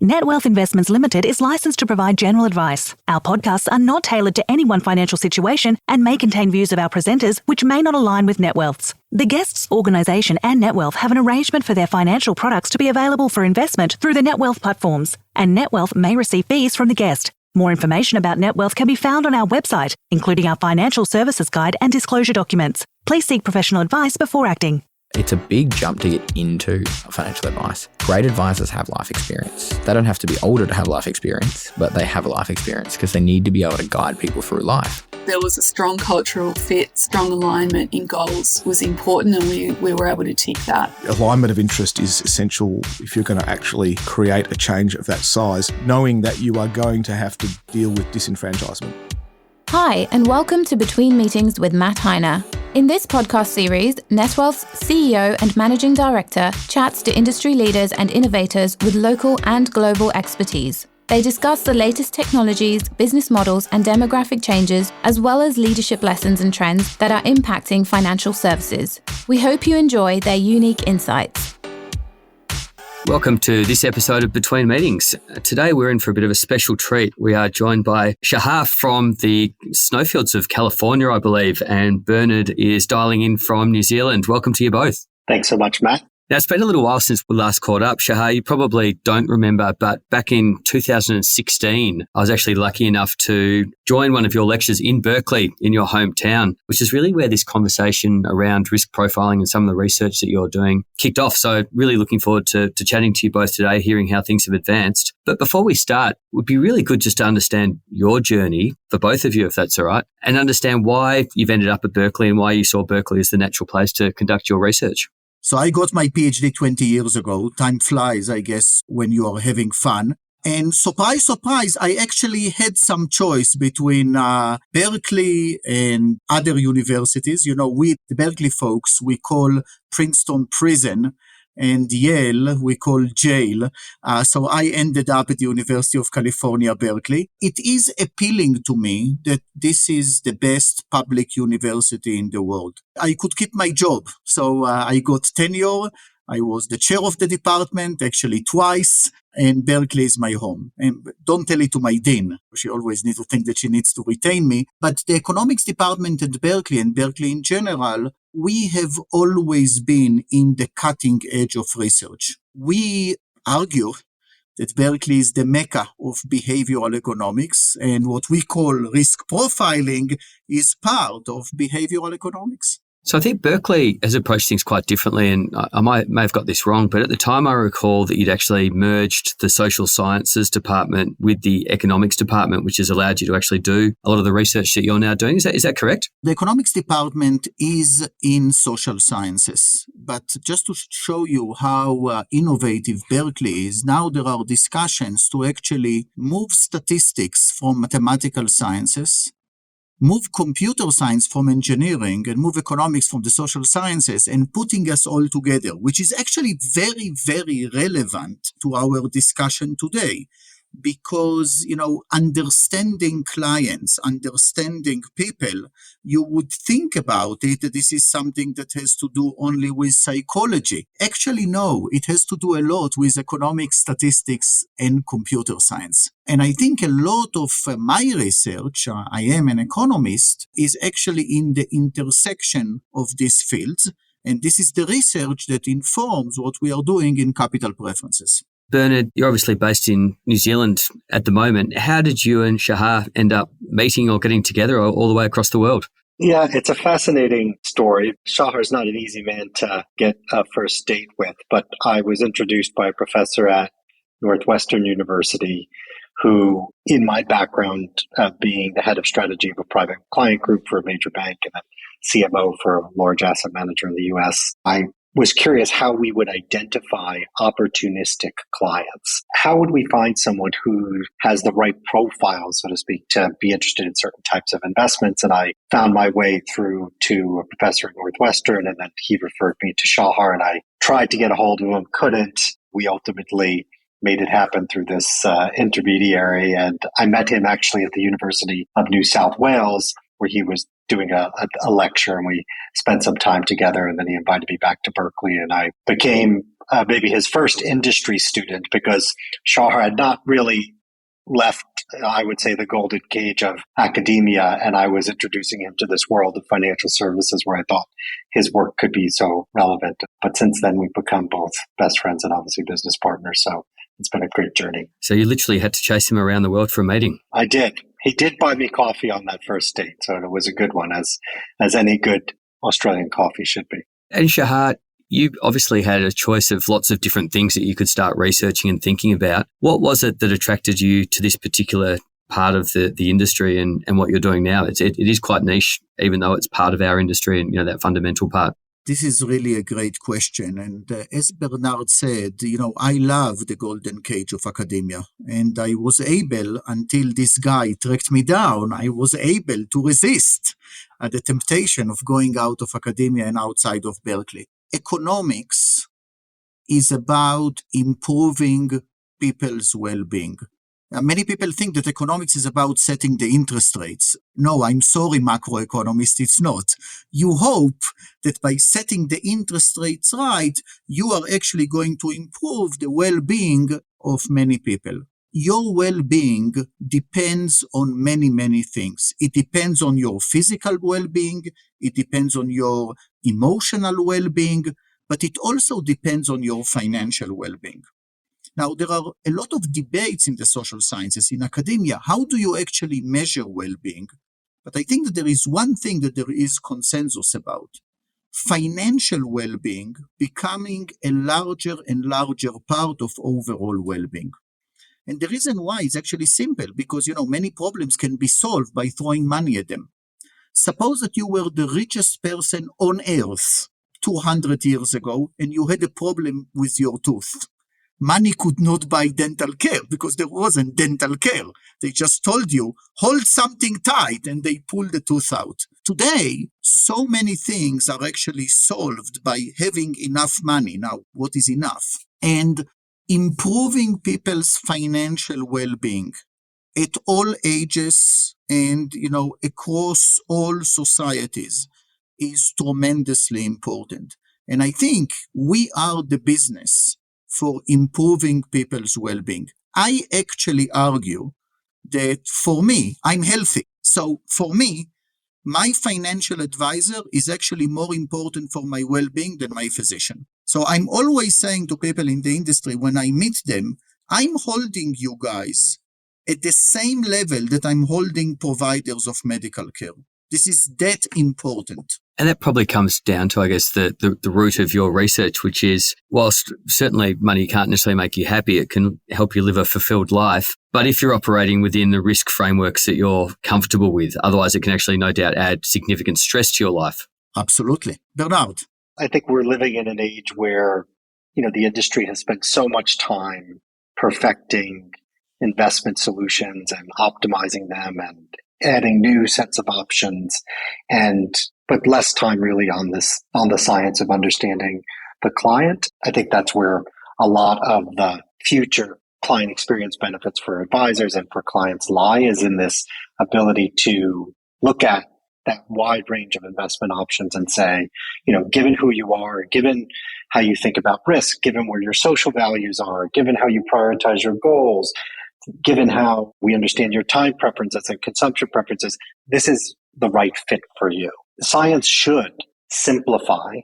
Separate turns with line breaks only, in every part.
Net Wealth Investments Limited is licensed to provide general advice. Our podcasts are not tailored to any one financial situation and may contain views of our presenters which may not align with Net Wealth's. The guests' organisation and Net Wealth have an arrangement for their financial products to be available for investment through the Net Wealth platforms, and Net Wealth may receive fees from the guest. More information about Net Wealth can be found on our website, including our financial services guide and disclosure documents. Please seek professional advice before acting.
It's a big jump to get into financial advice. Great advisors have life experience. They don't have to be older to have life experience, but they have a life experience because they need to be able to guide people through life.
There was a strong cultural fit, strong alignment in goals was important, and we were able to tick that.
Alignment of interest is essential if you're going to actually create a change of that size, knowing that you are going to have to deal with disenfranchisement.
Hi, and welcome to Between Meetings with Matt Heiner. In this podcast series, NetWealth's CEO and Managing Director chats to industry leaders and innovators with local and global expertise. They discuss the latest technologies, business models, and demographic changes, as well as leadership lessons and trends that are impacting financial services. We hope you enjoy their unique insights.
Welcome to this episode of Between Meetings. Today we're in for a bit of a special treat. We are joined by Shachar from the snowfields of California, I believe, and Bernard is dialing in from New Zealand. Welcome to you both.
Thanks so much, Matt.
Now, it's been a little while since we last caught up. Shachar, you probably don't remember, but back in 2016, I was actually lucky enough to join one of your lectures in Berkeley, in your hometown, which is really where this conversation around risk profiling and some of the research that you're doing kicked off. So really looking forward to chatting to you both today, hearing how things have advanced. But before we start, it would be really good just to understand your journey for both of you, if that's all right, and understand why you've ended up at Berkeley and why you saw Berkeley as the natural place to conduct your research.
So I got my PhD 20 years ago. Time flies, I guess, when you are having fun. And surprise, surprise, I actually had some choice between Berkeley and other universities. You know, we, the Berkeley folks, we call Princeton prison, and Yale we call jail. So I ended up at the University of California, Berkeley. It is appealing to me that this is the best public university in the world. I could keep my job. So I got tenure. I was the chair of the department, actually twice, and Berkeley is my home. And don't tell it to my dean. She always needs to think that she needs to retain me. But the economics department at Berkeley and Berkeley in general, we have always been in the cutting edge of research. We argue that Berkeley is the mecca of behavioral economics, and what we call risk profiling is part of behavioral economics.
So I think Berkeley has approached things quite differently, and I may have got this wrong, but at the time I recall that you'd actually merged the social sciences department with the economics department, which has allowed you to actually do a lot of the research that you're now doing. Is that correct?
The economics department is in social sciences, but just to show you how innovative Berkeley is, now there are discussions to actually move statistics from mathematical sciences, move computer science from engineering, and move economics from the social sciences, and putting us all together, which is actually very, very relevant to our discussion today. Because, you know, understanding clients, understanding people, you would think about it that this is something that has to do only with psychology. Actually, no, it has to do a lot with economics, statistics, and computer science. And I think a lot of my research, I am an economist, is actually in the intersection of these fields. And this is the research that informs what we are doing in capital preferences.
Bernard, you're obviously based in New Zealand at the moment. How did you and Shachar end up meeting or getting together all the way across the world?
Yeah, it's a fascinating story. Shachar is not an easy man to get a first date with, but I was introduced by a professor at Northwestern University who, in my background, being the head of strategy of a private client group for a major bank and then CMO for a large asset manager in the US, I was curious how we would identify opportunistic clients. How would we find someone who has the right profile, so to speak, to be interested in certain types of investments? And I found my way through to a professor at Northwestern, and then he referred me to Shachar, and I tried to get a hold of him, couldn't. We ultimately made it happen through this intermediary, and I met him actually at the University of New South Wales, where he was doing a lecture, and we spent some time together, and then he invited me back to Berkeley, and I became maybe his first industry student, because Shachar had not really left, I would say, the golden cage of academia, and I was introducing him to this world of financial services where I thought his work could be so relevant. But since then, we've become both best friends and obviously business partners. So it's been a great journey.
So you literally had to chase him around the world for a meeting.
I did. He did buy me coffee on that first date, so it was a good one, as any good Australian coffee should be.
And Shachar, you obviously had a choice of lots of different things that you could start researching and thinking about. What was it that attracted you to this particular part of the industry and what you're doing now? It is quite niche, even though it's part of our industry and, that fundamental part.
This is really a great question. And as Bernard said, I love the golden cage of academia. And I was able, until this guy tracked me down, I was able to resist the temptation of going out of academia and outside of Berkeley. Economics is about improving people's well-being. Many people think that economics is about setting the interest rates. No, I'm sorry, macroeconomist, it's not. You hope that by setting the interest rates right, you are actually going to improve the well-being of many people. Your well-being depends on many, many things. It depends on your physical well-being, it depends on your emotional well-being, but it also depends on your financial well-being. Now, there are a lot of debates in the social sciences, in academia. How do you actually measure well-being? But I think that there is one thing that there is consensus about. Financial well-being becoming a larger and larger part of overall well-being. And the reason why is actually simple, because, many problems can be solved by throwing money at them. Suppose that you were the richest person on earth 200 years ago, and you had a problem with your tooth. Money could not buy dental care because there wasn't dental care. They just told you, hold something tight, and they pull the tooth out. Today, so many things are actually solved by having enough money. Now, what is enough? And improving people's financial well-being at all ages and, across all societies is tremendously important. And I think we are the business for improving people's well-being. I actually argue that for me, I'm healthy. So for me, my financial advisor is actually more important for my well-being than my physician. So I'm always saying to people in the industry, when I meet them, I'm holding you guys at the same level that I'm holding providers of medical care. This is that important.
And that probably comes down to, I guess, the root of your research, which is, whilst certainly money can't necessarily make you happy, it can help you live a fulfilled life. But if you're operating within the risk frameworks that you're comfortable with, otherwise it can actually no doubt add significant stress to your life.
Absolutely. Bernard?
I think we're living in an age where, the industry has spent so much time perfecting investment solutions and optimizing them and adding new sets of options, but less time really on the science of understanding the client. I think that's where a lot of the future client experience benefits for advisors and for clients lie, is in this ability to look at that wide range of investment options and say, given who you are, given how you think about risk, given where your social values are, given how you prioritize your goals, given how we understand your time preferences and consumption preferences, this is the right fit for you. Science should simplify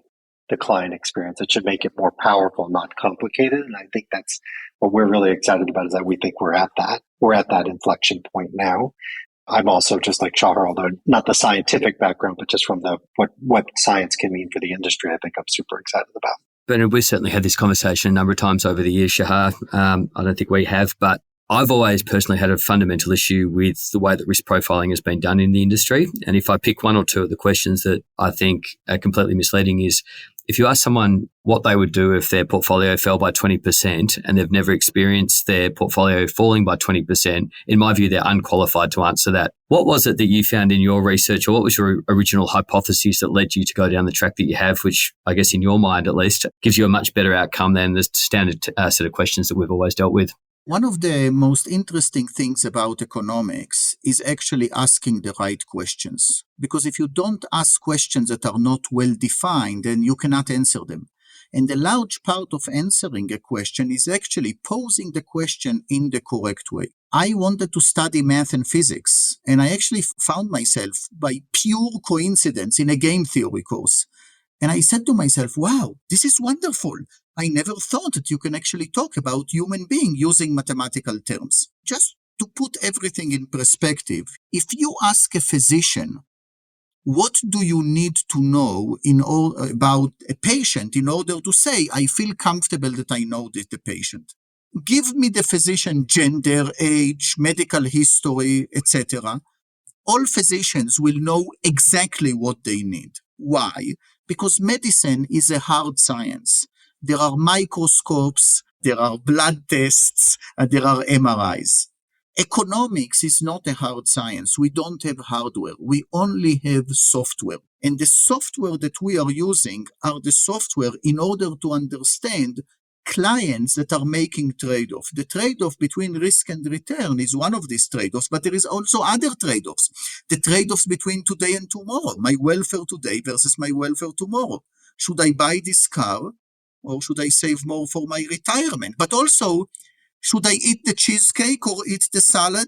the client experience. It should make it more powerful, not complicated. And I think that's what we're really excited about, is that we think we're at that inflection point now. I'm also, just like Shachar, although not the scientific background, but just from what science can mean for the industry, I think I'm super excited about.
Bernard, we've certainly had this conversation a number of times over the years, Shachar. I don't think we have, but I've always personally had a fundamental issue with the way that risk profiling has been done in the industry. And if I pick one or two of the questions that I think are completely misleading, is if you ask someone what they would do if their portfolio fell by 20% and they've never experienced their portfolio falling by 20%, in my view, they're unqualified to answer that. What was it that you found in your research, or what was your original hypothesis that led you to go down the track that you have, which I guess in your mind at least gives you a much better outcome than the standard set of questions that we've always dealt with?
One of the most interesting things about economics is actually asking the right questions. Because if you don't ask questions that are not well defined, then you cannot answer them. And a large part of answering a question is actually posing the question in the correct way. I wanted to study math and physics, and I actually found myself by pure coincidence in a game theory course. And I said to myself, wow, this is wonderful. I never thought that you can actually talk about human being using mathematical terms. Just to put everything in perspective, if you ask a physician, what do you need to know about a patient in order to say, I feel comfortable that I know the patient? Give me the physician gender, age, medical history, etc. All physicians will know exactly what they need. Why? Because medicine is a hard science. There are microscopes, there are blood tests, and there are MRIs. Economics is not a hard science. We don't have hardware. We only have software. And the software that we are using are the software in order to understand clients that are making trade-off. The trade-off between risk and return is one of these trade-offs, but there is also other trade-offs. The trade-offs between today and tomorrow, my welfare today versus my welfare tomorrow. Should I buy this car or should I save more for my retirement? But also, should I eat the cheesecake or eat the salad?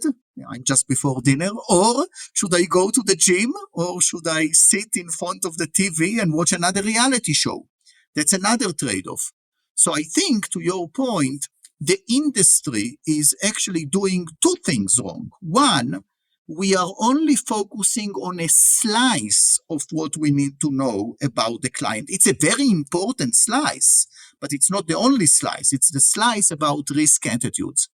I'm just before dinner. Or should I go to the gym or should I sit in front of the TV and watch another reality show? That's another trade-off. So I think, to your point, the industry is actually doing two things wrong. One, we are only focusing on a slice of what we need to know about the client. It's a very important slice, but it's not the only slice. It's the slice about risk attitudes.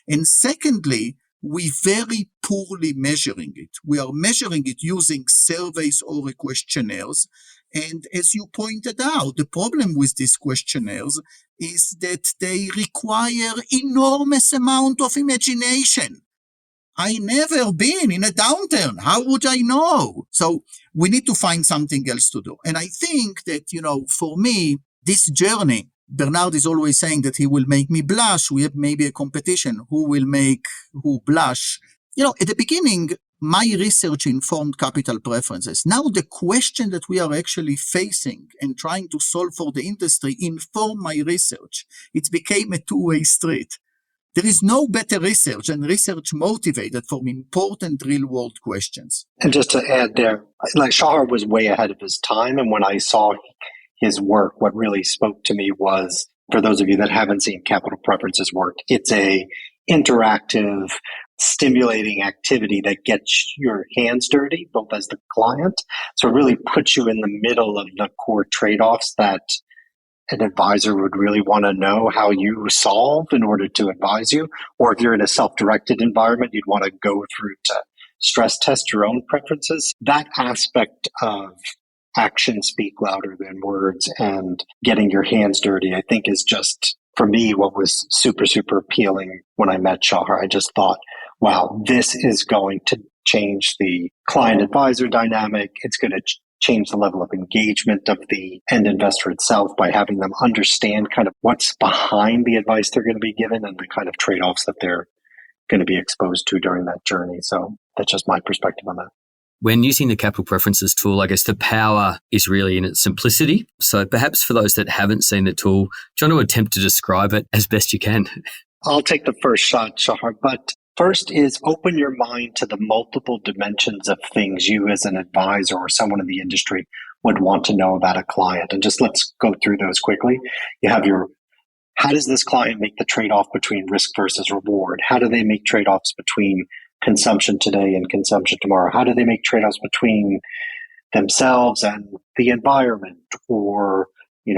And secondly, we very poorly measuring it. We are measuring it using surveys or questionnaires. And as you pointed out, the problem with these questionnaires is that they require enormous amount of imagination. I never been in a downturn. How would I know? So we need to find something else to do. And I think that, for me, this journey, Bernard is always saying that he will make me blush. We have maybe a competition. Who will make who blush? At the beginning, my research informed capital preferences. Now the question that we are actually facing and trying to solve for the industry inform my research. It became a two-way street. There is no better research and research motivated from important real-world questions.
And just to add there, like Shachar was way ahead of his time. And when I saw his work, what really spoke to me was, for those of you that haven't seen capital preferences work, it's a interactive, stimulating activity that gets your hands dirty, both as the client. So it really puts you in the middle of the core trade-offs that an advisor would really want to know how you solve in order to advise you. Or if you're in a self-directed environment, you'd want to go through to stress test your own preferences. That aspect of actions speak louder than words, and getting your hands dirty, I think, is just, for me, what was super, super appealing when I met Shachar. I just thought, wow, this is going to change the client-advisor dynamic. It's going to change the level of engagement of the end investor itself by having them understand kind of what's behind the advice they're going to be given and the kind of trade-offs that they're going to be exposed to during that journey. So that's just my perspective on that.
When using the capital preferences tool, I guess the power is really in its simplicity. So perhaps for those that haven't seen the tool, do you want to attempt to describe it as best you can?
I'll take the first shot, Shachar, but first is open your mind to the multiple dimensions of things you as an advisor or someone in the industry would want to know about a client. And just let's go through those quickly. You have your, how does this client make the trade-off between risk versus reward? How do they make trade-offs between consumption today and consumption tomorrow? How do they make trade-offs between themselves and the environment, or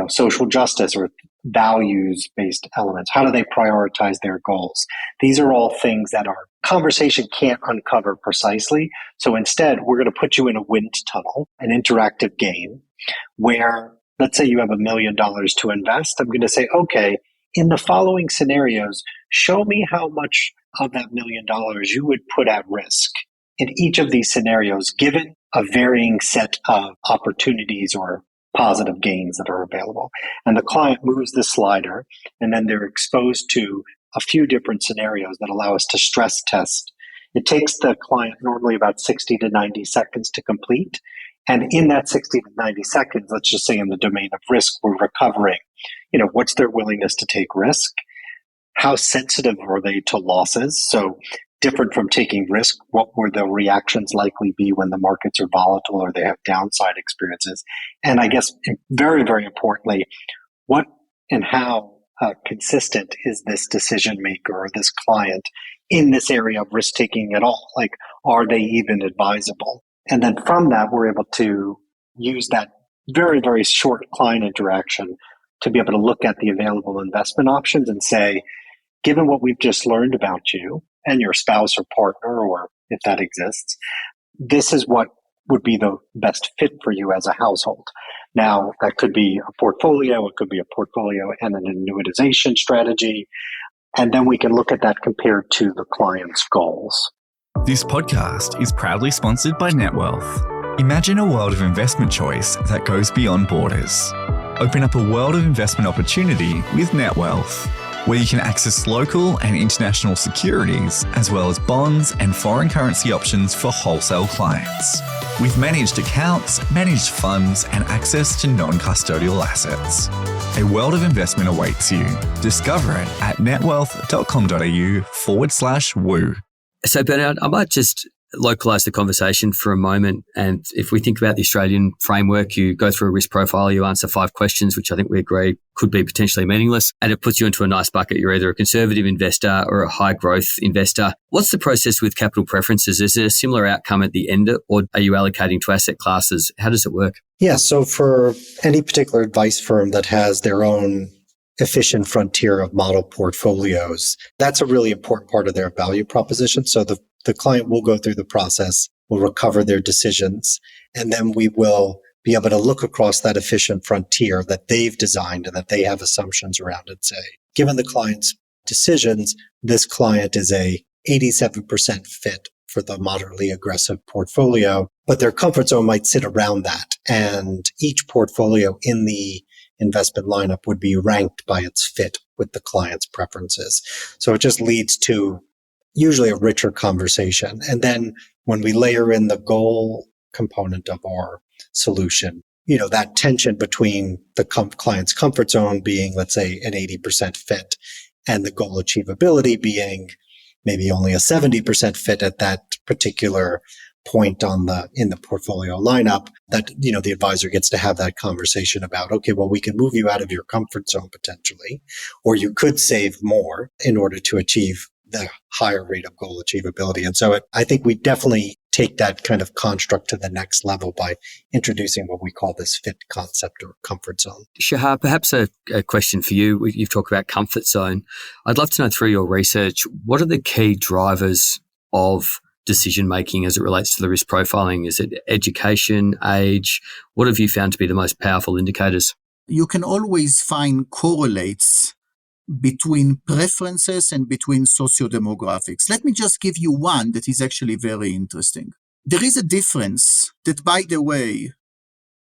social justice or values-based elements? How do they prioritize their goals? These are all things that our conversation can't uncover precisely. So instead, we're going to put you in a wind tunnel, an interactive game, where, let's say you have $1 million to invest. I'm going to say, okay, in the following scenarios, show me how much of that $1 million you would put at risk in each of these scenarios, given a varying set of opportunities or positive gains that are available. And the client moves the slider, and then they're exposed to a few different scenarios that allow us to stress test. It takes the client normally about 60 to 90 seconds to complete. And in that 60 to 90 seconds, let's just say in the domain of risk, we're recovering what's their willingness to take risk? How sensitive are they to losses? So different from taking risk, what would the reactions likely be when the markets are volatile or they have downside experiences? And I guess very, very importantly, what and how consistent is this decision maker or this client in this area of risk taking at all? Like, are they even advisable? And then from that, we're able to use that very, very short client interaction to be able to look at the available investment options and say, given what we've just learned about you and your spouse or partner, or if that exists, this is what would be the best fit for you as a household. Now, that could be a portfolio, it could be a portfolio and an annuitization strategy. And then we can look at that compared to the client's goals.
This podcast is proudly sponsored by NetWealth. Imagine a world of investment choice that goes beyond borders. Open up a world of investment opportunity with NetWealth, where you can access local and international securities, as well as bonds and foreign currency options for wholesale clients. With managed accounts, managed funds, and access to non-custodial assets. A world of investment awaits you. Discover it at netwealth.com.au/woo.
So Bernard, I might just localise the conversation for a moment. And if we think about the Australian framework, you go through a risk profile, you answer 5 questions, which I think we agree could be potentially meaningless. And it puts you into a nice bucket. You're either a conservative investor or a high growth investor. What's the process with capital preferences? Is there a similar outcome at the end, or are you allocating to asset classes? How does it work?
Yeah, so for any particular advice firm that has their own efficient frontier of model portfolios, that's a really important part of their value proposition. So the client will go through the process, will recover their decisions, and then we will be able to look across that efficient frontier that they've designed and that they have assumptions around and say, given the client's decisions, this client is a 87% fit for the moderately aggressive portfolio, but their comfort zone might sit around that. And each portfolio in the investment lineup would be ranked by its fit with the client's preferences. So it just leads to usually a richer conversation. And then when we layer in the goal component of our solution, that tension between the client's comfort zone being, let's say, an 80% fit and the goal achievability being maybe only a 70% fit at that particular point in the portfolio lineup, that, the advisor gets to have that conversation about, okay, well, we can move you out of your comfort zone potentially, or you could save more in order to achieve the higher rate of goal achievability. And so I think we definitely take that kind of construct to the next level by introducing what we call this fit concept or comfort zone.
Shachar, perhaps a question for you. You've talked about comfort zone. I'd love to know, through your research, what are the key drivers of decision-making as it relates to the risk profiling? Is it education, age? What have you found to be the most powerful indicators?
You can always find correlates between preferences and between sociodemographics. Let me just give you one that is actually very interesting. There is a difference that, by the way,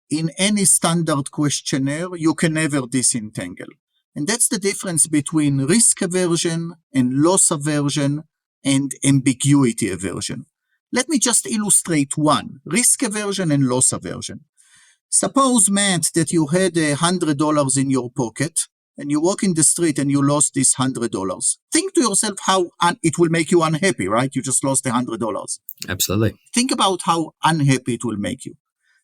in any standard questionnaire, you can never disentangle. And that's the difference between risk aversion and loss aversion and ambiguity aversion. Let me just illustrate one: risk aversion and loss aversion. Suppose, Matt, that you had $100 in your pocket and you walk in the street and you lost this $100. Think to yourself how it will make you unhappy, right? You just lost $100.
Absolutely.
Think about how unhappy it will make you.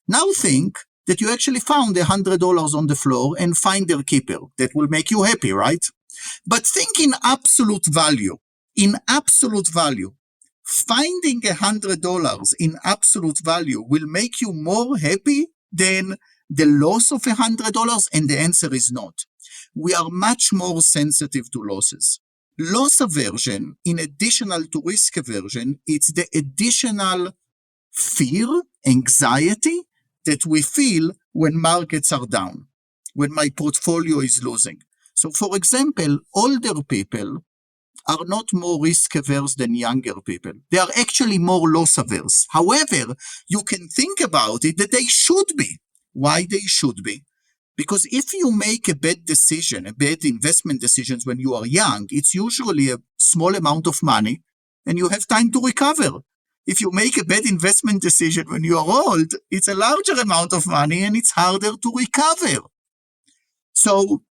Now think that you actually found $100 on the floor and find their keeper. That will make you happy, right? But think in absolute value. In absolute value, finding $100 in absolute value will make you more happy than the loss of $100? And the answer is not. We are much more sensitive to losses. Loss aversion, in addition to risk aversion, it's the additional fear, anxiety that we feel when markets are down, when my portfolio is losing. So, for example, older people are not more risk averse than younger people. They are actually more loss averse. However, you can think about it that they should be. Why they should be? Because if you make a bad decision, a bad investment decisions when you are young, it's usually a small amount of money and you have time to recover. If you make a bad investment decision when you are old, it's a larger amount of money and it's harder to recover. So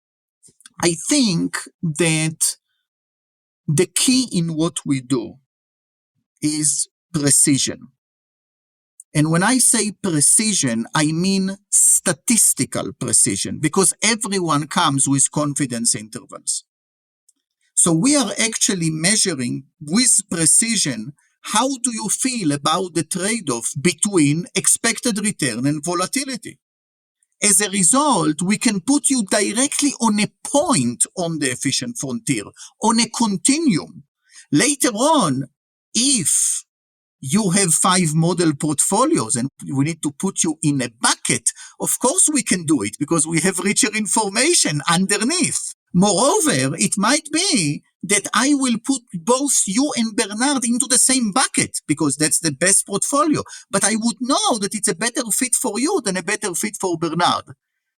I think that the key in what we do is precision. And when I say precision, I mean statistical precision, because everyone comes with confidence intervals. So we are actually measuring with precision, how do you feel about the trade-off between expected return and volatility? As a result, we can put you directly on a point on the efficient frontier, on a continuum. Later on, if you have 5 model portfolios and we need to put you in a bucket, of course we can do it because we have richer information underneath. Moreover, it might be that I will put both you and Bernard into the same bucket because that's the best portfolio. But I would know that it's a better fit for you than a better fit for Bernard.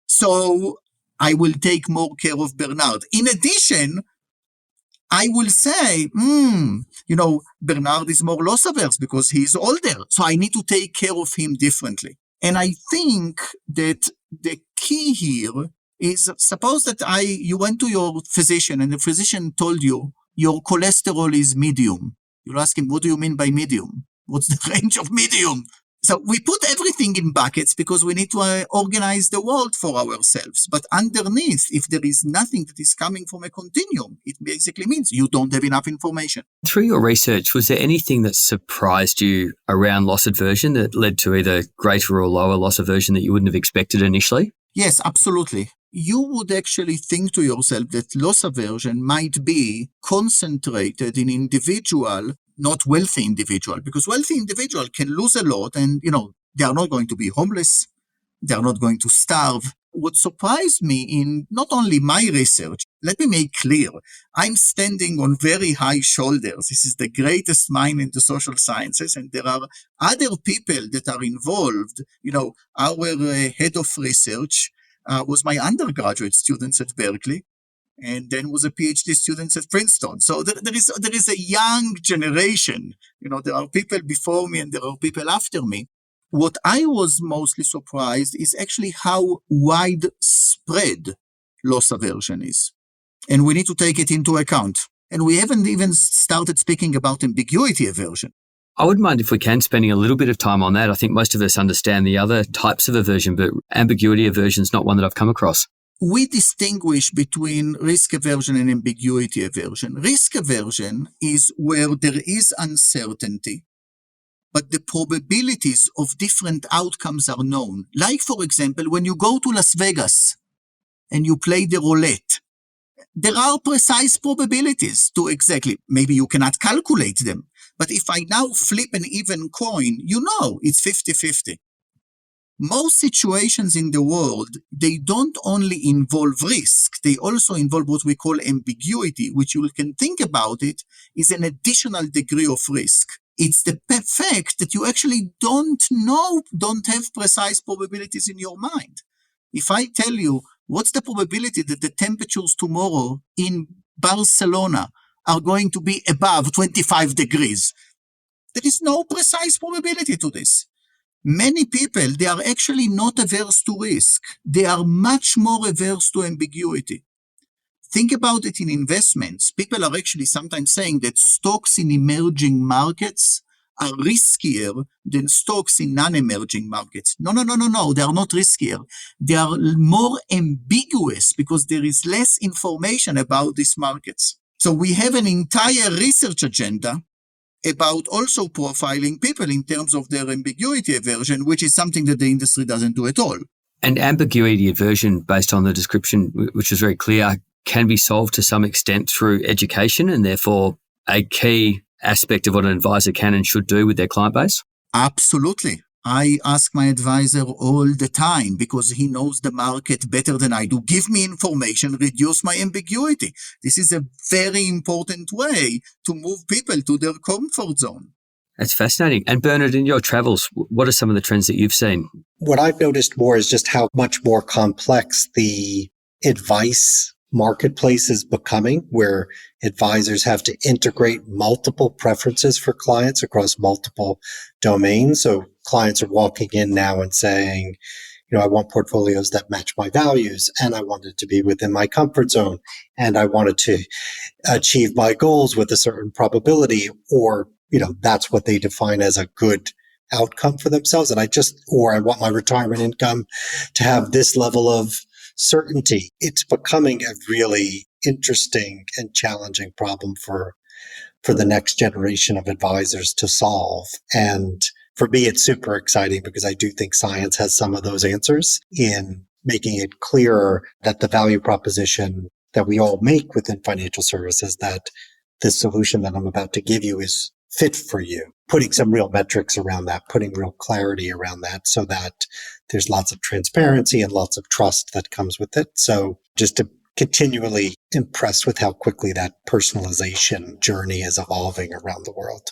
So I will take more care of Bernard. In addition, I will say, Bernard is more loss averse because he's older. So I need to take care of him differently. And I think that the key here is, suppose that you went to your physician and the physician told you your cholesterol is medium. You'll ask him, what do you mean by medium? What's the range of medium? So we put everything in buckets because we need to organize the world for ourselves. But underneath, if there is nothing that is coming from a continuum, it basically means you don't have enough information.
Through your research, was there anything that surprised you around loss aversion that led to either greater or lower loss aversion that you wouldn't have expected initially?
Yes, absolutely. You would actually think to yourself that loss aversion might be concentrated in individual, not wealthy individual, because wealthy individual can lose a lot and, they are not going to be homeless. They are not going to starve. What surprised me in not only my research, let me make clear, I'm standing on very high shoulders. This is the greatest mind in the social sciences, and there are other people that are involved. Our head of research was my undergraduate students at Berkeley, and then was a PhD student at Princeton. So there is a young generation. There are people before me and there are people after me. What I was mostly surprised is actually how widespread loss aversion is. And we need to take it into account. And we haven't even started speaking about ambiguity aversion.
I wouldn't mind if we can spending a little bit of time on that. I think most of us understand the other types of aversion, but ambiguity aversion is not one that I've come across.
We distinguish between risk aversion and ambiguity aversion. Risk aversion is where there is uncertainty, but the probabilities of different outcomes are known. Like, for example, when you go to Las Vegas and you play the roulette, there are precise probabilities to exactly, maybe you cannot calculate them, but if I now flip an even coin, it's 50-50. Most situations in the world, they don't only involve risk, they also involve what we call ambiguity, which you can think about it is an additional degree of risk. It's the fact that you actually don't have precise probabilities in your mind. If I tell you, what's the probability that the temperatures tomorrow in Barcelona are going to be above 25 degrees? There is no precise probability to this. Many people, they are actually not averse to risk. They are much more averse to ambiguity. Think about it in investments. People are actually sometimes saying that stocks in emerging markets are riskier than stocks in non-emerging markets. No. They are not riskier. They are more ambiguous because there is less information about these markets. So we have an entire research agenda about also profiling people in terms of their ambiguity aversion, which is something that the industry doesn't do at all.
And ambiguity aversion, based on the description, which is very clear, can be solved to some extent through education and therefore a key aspect of what an advisor can and should do with their client base?
Absolutely. I ask my advisor all the time because he knows the market better than I do. Give me information, reduce my ambiguity. This is a very important way to move people to their comfort zone.
That's fascinating. And Bernard, in your travels, what are some of the trends that you've seen?
What I've noticed more is just how much more complex the advice marketplace is becoming, where advisors have to integrate multiple preferences for clients across multiple domains. So clients are walking in now and saying, I want portfolios that match my values, and I want it to be within my comfort zone, and I wanted to achieve my goals with a certain probability, or, that's what they define as a good outcome for themselves. And I want my retirement income to have this level of certainty. It's becoming a really interesting and challenging problem for the next generation of advisors to solve. And for me, it's super exciting because I do think science has some of those answers in making it clearer that the value proposition that we all make within financial services, that this solution that I'm about to give you is fit for you, putting some real metrics around that, putting real clarity around that so that there's lots of transparency and lots of trust that comes with it. So just to continually impressed with how quickly that personalization journey is evolving around the world.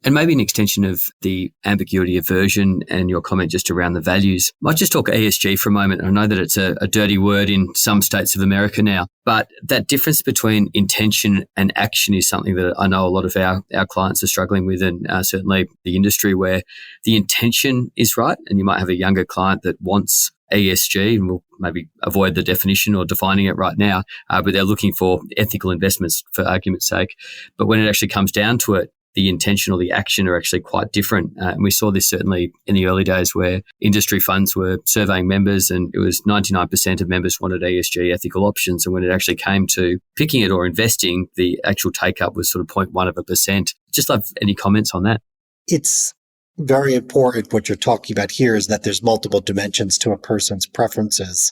And maybe an extension of the ambiguity, aversion, and your comment just around the values. Might just talk ESG for a moment. I know that it's a dirty word in some states of America now, but that difference between intention and action is something that I know a lot of our clients are struggling with, and certainly the industry, where the intention is right. And you might have a younger client that wants ESG, and we'll maybe avoid the definition or defining it right now, but they're looking for ethical investments for argument's sake. But when it actually comes down to it, the intention or the action are actually quite different. And we saw this certainly in the early days where industry funds were surveying members, and it was 99% of members wanted ESG ethical options. And when it actually came to picking it or investing, the actual take-up was sort of 0.1%. Just love any comments on that.
It's very important. What you're talking about here is that there's multiple dimensions to a person's preferences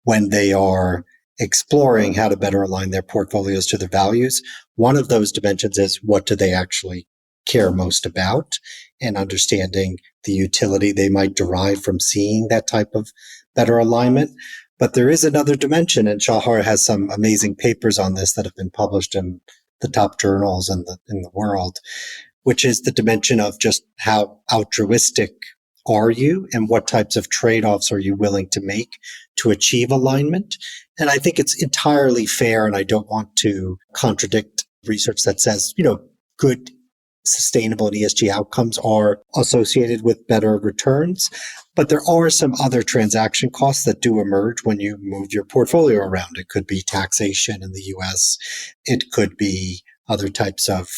when they are exploring how to better align their portfolios to their values. One of those dimensions is, what do they actually care most about, and understanding the utility they might derive from seeing that type of better alignment. But there is another dimension, and Shachar has some amazing papers on this that have been published in the top journals in the world, which is the dimension of just how altruistic are you and what types of trade-offs are you willing to make to achieve alignment. And I think it's entirely fair, and I don't want to contradict research that says, good, sustainable and ESG outcomes are associated with better returns. But there are some other transaction costs that do emerge when you move your portfolio around. It could be taxation in the US. It could be other types of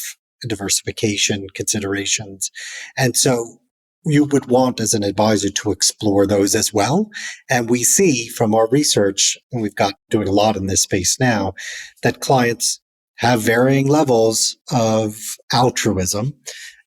diversification considerations. And so you would want as an advisor to explore those as well. And we see from our research, and we've got doing a lot in this space now, that clients have varying levels of altruism,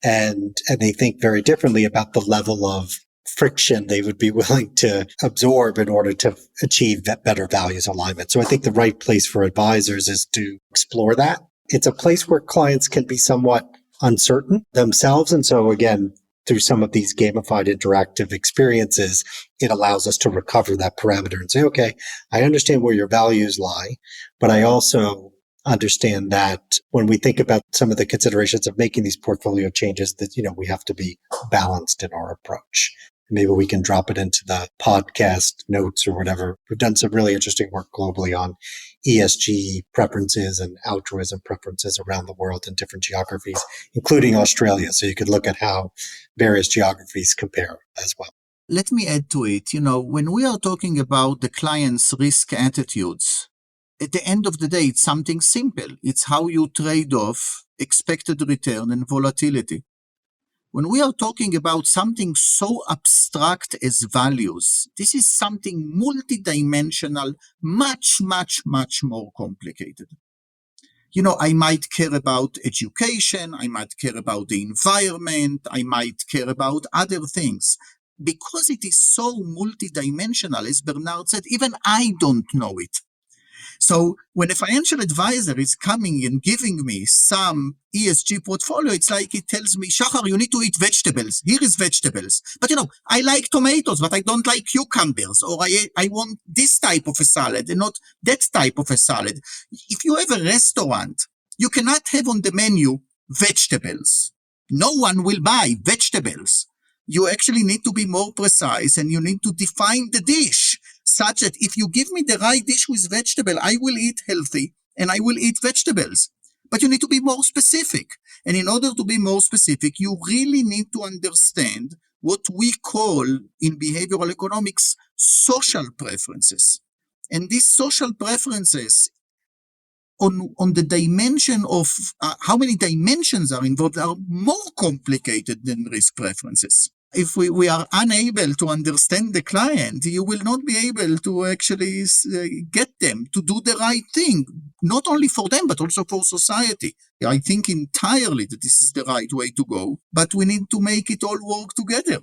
and they think very differently about the level of friction they would be willing to absorb in order to achieve that better values alignment. So I think the right place for advisors is to explore that. It's a place where clients can be somewhat uncertain themselves. And so again, through some of these gamified interactive experiences, it allows us to recover that parameter and say, okay, I understand where your values lie, but I also understand that when we think about some of the considerations of making these portfolio changes, that, we have to be balanced in our approach. Maybe we can drop it into the podcast notes or whatever. We've done some really interesting work globally on ESG preferences and altruism preferences around the world in different geographies, including Australia. So you could look at how various geographies compare as well.
Let me add to it. When we are talking about the client's risk attitudes, at the end of the day, it's something simple. It's how you trade off expected return and volatility. When we are talking about something so abstract as values, this is something multidimensional, much, much, much more complicated. I might care about education, I might care about the environment, I might care about other things. Because it is so multidimensional, as Bernard said, even I don't know it. So when a financial advisor is coming and giving me some ESG portfolio, it's like it tells me, Shachar, you need to eat vegetables. Here is vegetables. But I like tomatoes, but I don't like cucumbers. Or I want this type of a salad and not that type of a salad. If you have a restaurant, you cannot have on the menu vegetables. No one will buy vegetables. You actually need to be more precise, and you need to define the dish such that if you give me the right dish with vegetable, I will eat healthy and I will eat vegetables. But you need to be more specific. And in order to be more specific, you really need to understand what we call in behavioral economics social preferences. And these social preferences on the dimension of how many dimensions are involved are more complicated than risk preferences. If we are unable to understand the client, you will not be able to actually get them to do the right thing, not only for them, but also for society. I think entirely that this is the right way to go, but we need to make it all work together.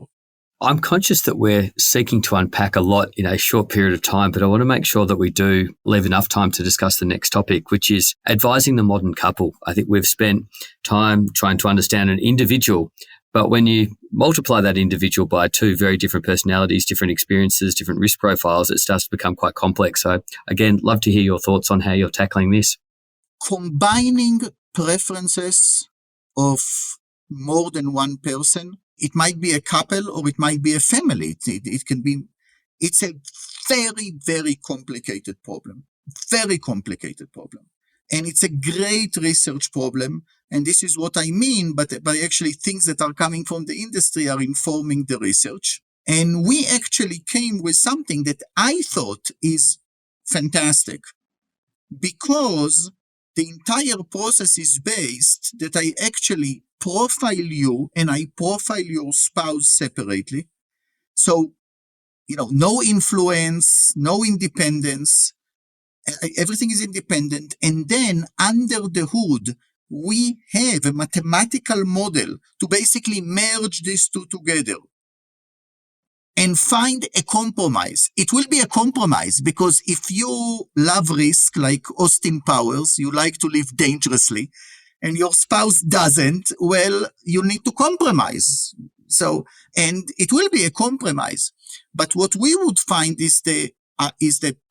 I'm conscious that we're seeking to unpack a lot in a short period of time, but I want to make sure that we do leave enough time to discuss the next topic, which is advising the modern couple. I think we've spent time trying to understand an individual, but when you multiply that individual by two very different personalities, different experiences, different risk profiles, it starts to become quite complex. So again, love to hear your thoughts on how you're tackling this. Combining
preferences of more than one person, it might be a couple or it might be a family. It can be, it's a very, very complicated problem. Very complicated problem. And it's a great research problem. And this is what I mean, but by actually things that are coming from the industry are informing the research. And we actually came with something that I thought is fantastic, because the entire process is based that I actually profile you and I profile your spouse separately. So, no influence, no independence, everything is independent. And then under the hood, we have a mathematical model to basically merge these two together and find a compromise. It will be a compromise because if you love risk like Austin Powers, you like to live dangerously, and your spouse doesn't, well, you need to compromise. So, and it will be a compromise. But what we would find is the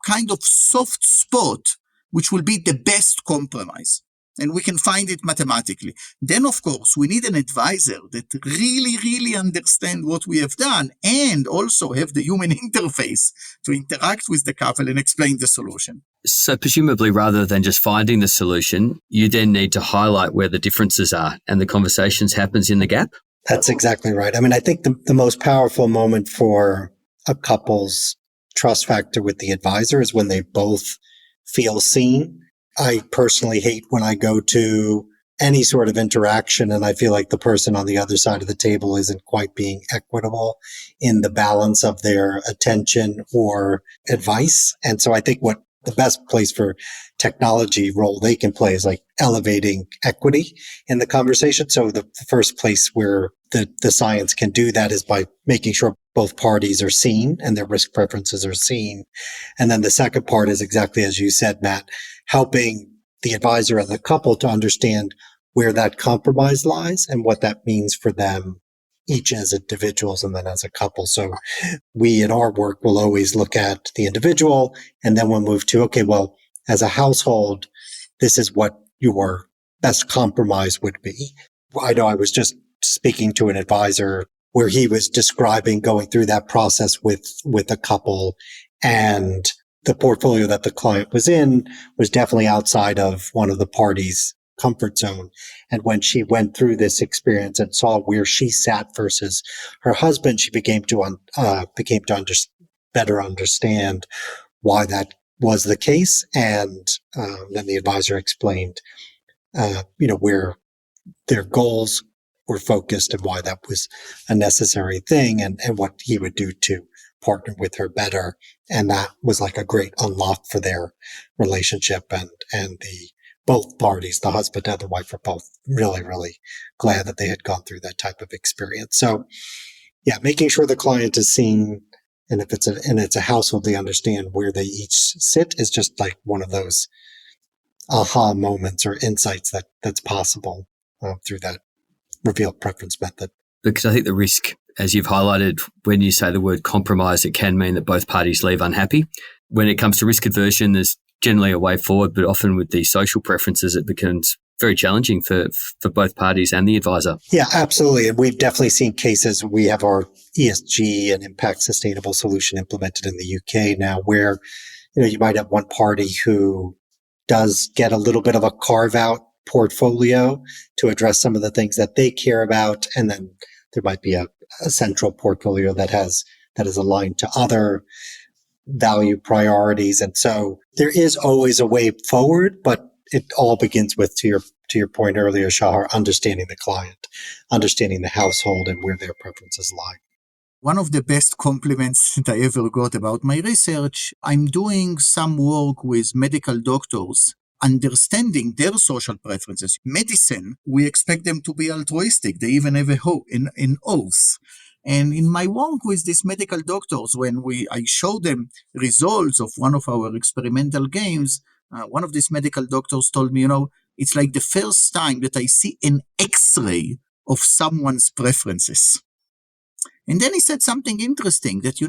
kind of soft spot, which will be the best compromise. And we can find it mathematically. Then, of course, we need an advisor that really, really understands what we have done and also have the human interface to interact with the couple and explain the solution.
So presumably, rather than just finding the solution, you then need to highlight where the differences are and the conversations happens in the gap?
That's exactly right. I mean, I think the most powerful moment for a couple's trust factor with the advisor is when they both feel seen. I personally hate when I go to any sort of interaction and I feel like the person on the other side of the table isn't quite being equitable in the balance of their attention or advice. And so I think what the best place for technology role they can play is like elevating equity in the conversation. So the first place where the science can do that is by making sure both parties are seen and their risk preferences are seen. And then the second part is exactly as you said, Matt, helping the advisor and the couple to understand where that compromise lies and what that means for them, each as individuals and then as a couple. So we in our work will always look at the individual and then we'll move to, okay, well, as a household, this is what your best compromise would be. I know I was just speaking to an advisor where he was describing going through that process with a couple, and the portfolio that the client was in was definitely outside of one of the parties' comfort zone. And when she went through this experience and saw where she sat versus her husband, she became to better understand why that was the case. And then the advisor explained, where their goals were focused and why that was a necessary thing and what he would do to partner with her better. And that was like a great unlock for their relationship. And the both parties, the husband and the wife, were both really, really glad that they had gone through that type of experience. So yeah, making sure the client is seen, and if it's a household, they understand where they each sit is just like one of those aha moments or insights that's possible through that revealed preference method.
Because I think the risk, as you've highlighted, when you say the word compromise, it can mean that both parties leave unhappy. When it comes to risk aversion, there's generally a way forward, but often with the social preferences, it becomes very challenging for both parties and the advisor.
Yeah, absolutely. And we've definitely seen cases. We have our ESG and impact sustainable solution implemented in the UK now, where you might have one party who does get a little bit of a carve out portfolio to address some of the things that they care about. And then there might be a a central portfolio that is aligned to other value priorities. And so there is always a way forward, but it all begins with, to your point earlier, Shachar, understanding the client, understanding the household and where their preferences lie.
One of the best compliments that I ever got about my research, I'm doing some work with medical doctors, understanding their social preferences. Medicine, we expect them to be altruistic. They even have a hope in oath. And in my work with these medical doctors, when I show them results of one of our experimental games, one of these medical doctors told me, it's like the first time that I see an X-ray of someone's preferences. And then he said something interesting that,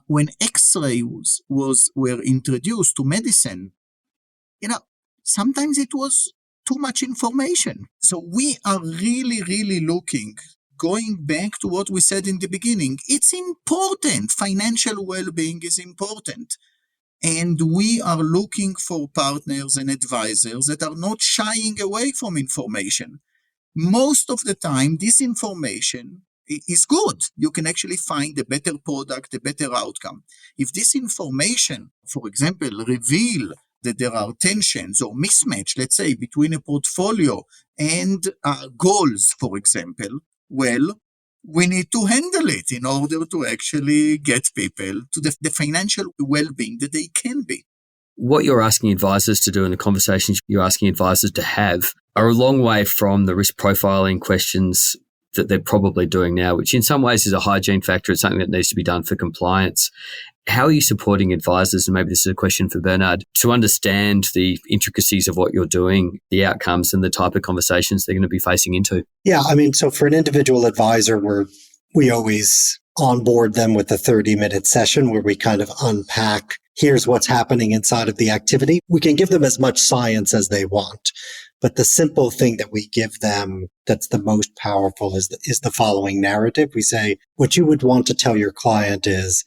when X-rays were introduced to medicine, sometimes it was too much information. So we are really, really looking, going back to what we said in the beginning, it's important. Financial well-being is important. And we are looking for partners and advisors that are not shying away from information. Most of the time, this information is good. You can actually find a better product, a better outcome. If this information, for example, reveal that there are tensions or mismatch, let's say, between a portfolio and goals, for example, well, we need to handle it in order to actually get people to the financial well-being that they can be.
What you're asking advisors to do and the conversations you're asking advisors to have are a long way from the risk profiling questions that they're probably doing now, which in some ways is a hygiene factor. It's something that needs to be done for compliance. How are you supporting advisors, and maybe this is a question for Bernard, to understand the intricacies of what you're doing, the outcomes and the type of conversations they're going to be facing into?
Yeah, so for an individual advisor, we always onboard them with a 30-minute session where we kind of unpack, here's what's happening inside of the activity. We can give them as much science as they want, but the simple thing that we give them that's the most powerful is the following narrative. We say, what you would want to tell your client is,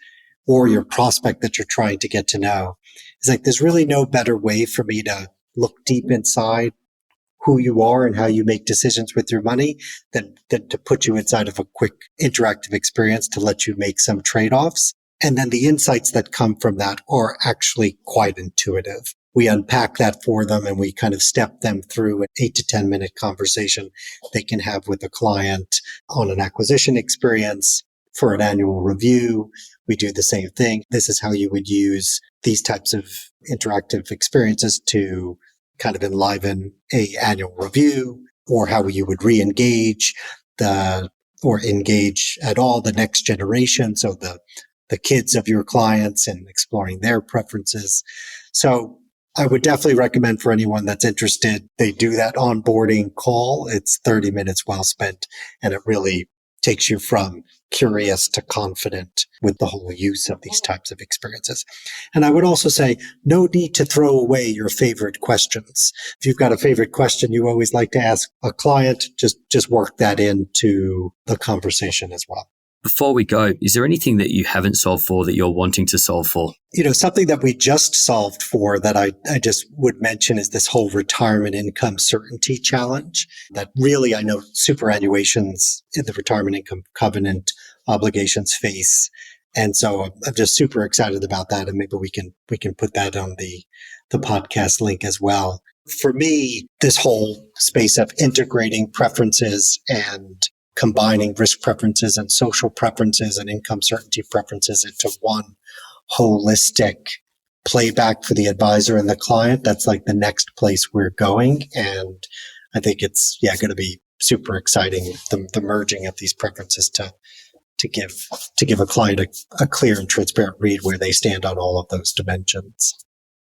or your prospect that you're trying to get to know, is like, there's really no better way for me to look deep inside who you are and how you make decisions with your money than to put you inside of a quick interactive experience to let you make some trade-offs. And then the insights that come from that are actually quite intuitive. We unpack that for them and we kind of step them through an 8 to 10 minute conversation they can have with a client on an acquisition experience for an annual review. We do the same thing. This is how you would use these types of interactive experiences to kind of enliven a annual review, or how you would re-engage or engage at all the next generation. So the kids of your clients and exploring their preferences. So I would definitely recommend for anyone that's interested, they do that onboarding call. It's 30 minutes well spent, and it really takes you from curious to confident with the whole use of these types of experiences. And I would also say, no need to throw away your favorite questions. If you've got a favorite question you always like to ask a client, just work that into the conversation as well.
Before we go, is there anything that you haven't solved for that you're wanting to solve for?
Something that we just solved for that I just would mention is this whole retirement income certainty challenge that really I know superannuations in the retirement income covenant obligations face. And so I'm just super excited about that. And maybe we can put that on the podcast link as well. For me, this whole space of integrating preferences and combining risk preferences and social preferences and income certainty preferences into one holistic playback for the advisor and the client, that's like the next place we're going. And I think it's going to be super exciting, the merging of these preferences to give a client a clear and transparent read where they stand on all of those dimensions.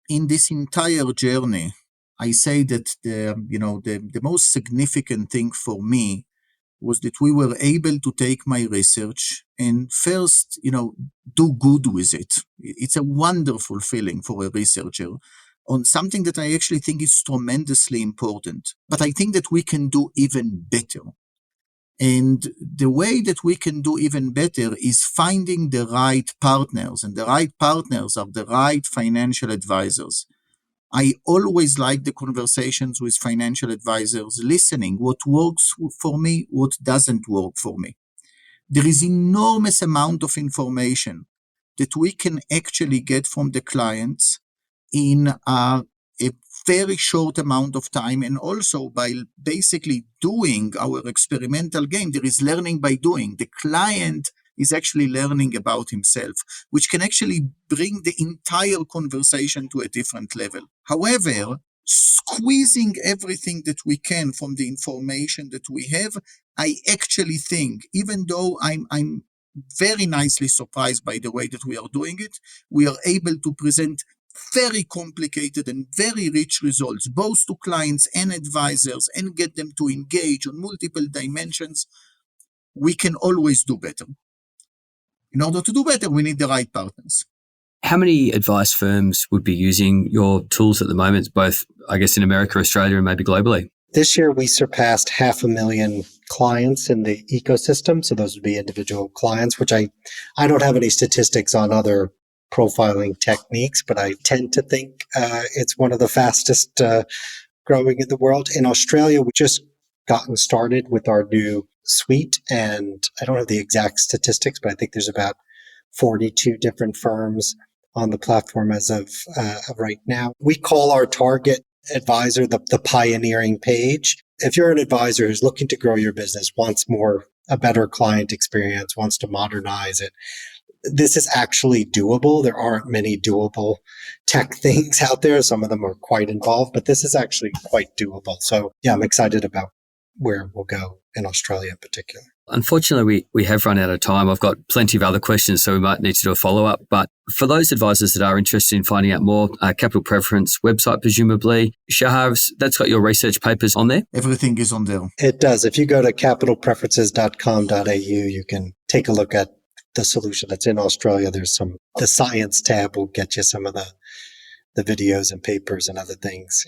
In this entire journey, I say that the most significant thing for me was that we were able to take my research and first, do good with it. It's a wonderful feeling for a researcher on something that I actually think is tremendously important. But I think that we can do even better. And the way that we can do even better is finding the right partners, and the right partners are the right financial advisors. I always like the conversations with financial advisors, listening what works for me, what doesn't work for me. there is enormous amount of information that we can actually get from the clients in a very short amount of time. And also by basically doing our experimental game, there is learning by doing. The client is actually learning about himself, which can actually bring the entire conversation to a different level. However, squeezing everything that we can from the information that we have, I actually think, even though I'm very nicely surprised by the way that we are doing it, we are able to present very complicated and very rich results, both to clients and advisors, and get them to engage on multiple dimensions. We can always do better. In order to do better, we need the right partners.
How many advice firms would be using your tools at the moment, both, I guess, in America, Australia, and maybe globally?
This year, we surpassed 500,000 clients in the ecosystem. So those would be individual clients, which I don't have any statistics on other profiling techniques, but I tend to think it's one of the fastest growing in the world. In Australia, we just gotten started with our new suite, and I don't have the exact statistics, but I think there's about 42 different firms on the platform as of right now. We call our target advisor the pioneering page. If you're an advisor who's looking to grow your business, wants a better client experience, wants to modernize it, this is actually doable. There aren't many doable tech things out there. Some of them are quite involved, but this is actually quite doable. So yeah, I'm excited about where we'll go in Australia in particular.
Unfortunately, we have run out of time. I've got plenty of other questions, so we might need to do a follow-up. But for those advisors that are interested in finding out more, Capital Preference website, presumably, Shachar, that's got your research papers on there?
Everything is on there.
It does. If you go to capitalpreferences.com.au, you can take a look at the solution that's in Australia. There's the science tab will get you some of the videos and papers and other things,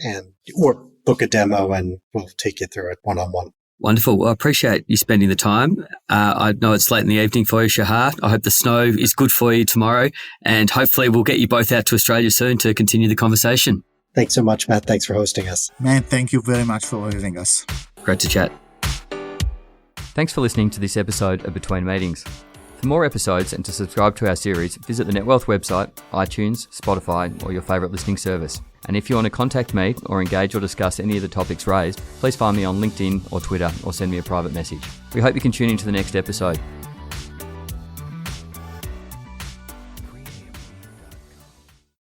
or book a demo and we'll take you through it one-on-one.
Wonderful. Well, I appreciate you spending the time. I know it's late in the evening for you, Shachar. I hope the snow is good for you tomorrow, and hopefully we'll get you both out to Australia soon to continue the conversation.
Thanks so much, Matt. Thanks for hosting us.
Man, thank you very much for having us.
Great to chat.
Thanks for listening to this episode of Between Meetings. For more episodes and to subscribe to our series, visit the NetWealth website, iTunes, Spotify, or your favourite listening service. And if you want to contact me or engage or discuss any of the topics raised, please find me on LinkedIn or Twitter or send me a private message. We hope you can tune into the next episode.